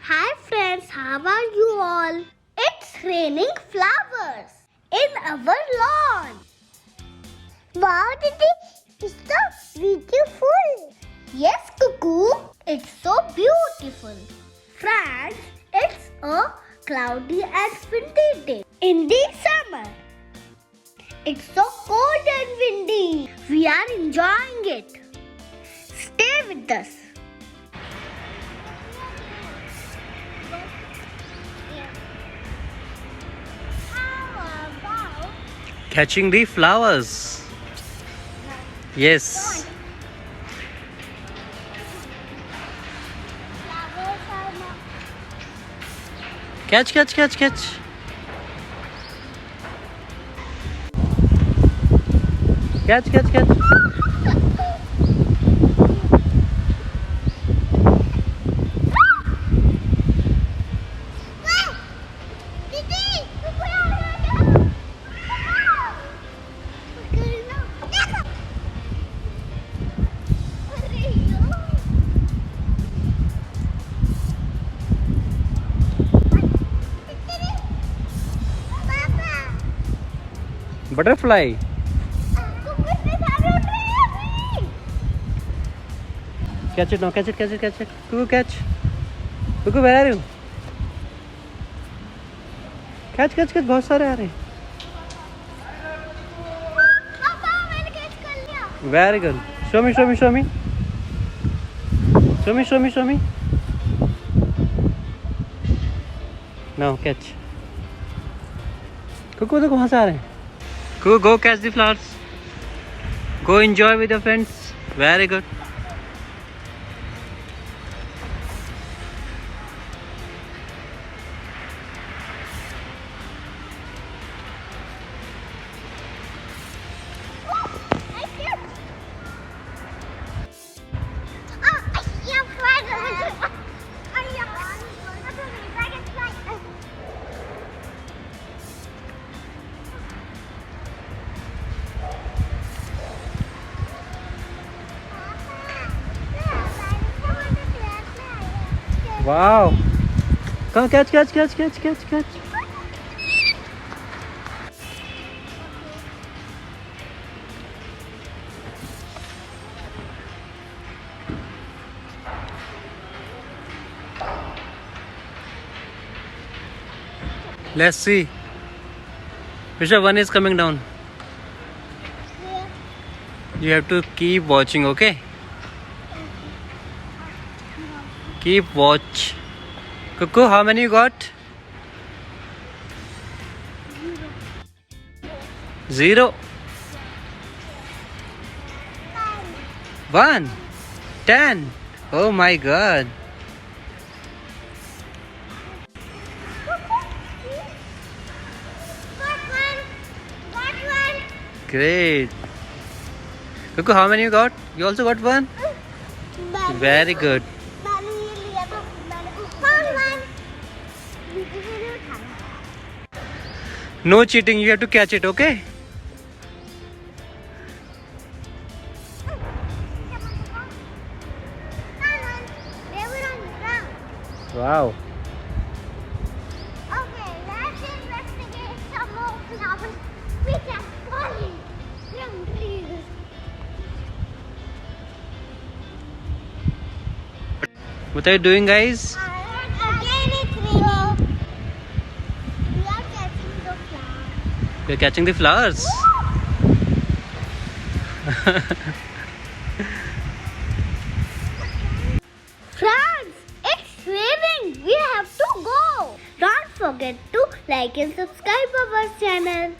Hi friends, how are you all? It's raining flowers in our lawn. Wow, Didi, it's so beautiful. Yes, Cuckoo, it's so beautiful. Friends, it's a cloudy and windy day in the summer. It's so cold and windy. We are enjoying it. Stay with us. Catching the flowers. Yes. Catch. Catch. Butterfly. Catch it now. Catch it. Cuckoo, catch. Cuckoo, where are you? Catch. बहुत सारे आ रहे. Very good. Show me. Show me. Now catch. Cuckoo, देखो कहाँ से आ रहे हैं. Go catch the flowers. Go enjoy with your friends. Very good. Wow. Come catch. Let's see. Rishabh, one is coming down. You have to keep watching, okay? Keep watch. Cuckoo, how many you got? 0. 1. 10. Oh my God. Great. Cuckoo, how many you got? You also got 1? Very good. No cheating, you have to catch it, okay? Wow. Okay, let's investigate some more flowers which are falling from trees. What are you doing, guys? Again it's raining. We are catching the flowers. We're catching the flowers. Friends, it's raining. We have to go. Don't forget to like and subscribe our channel.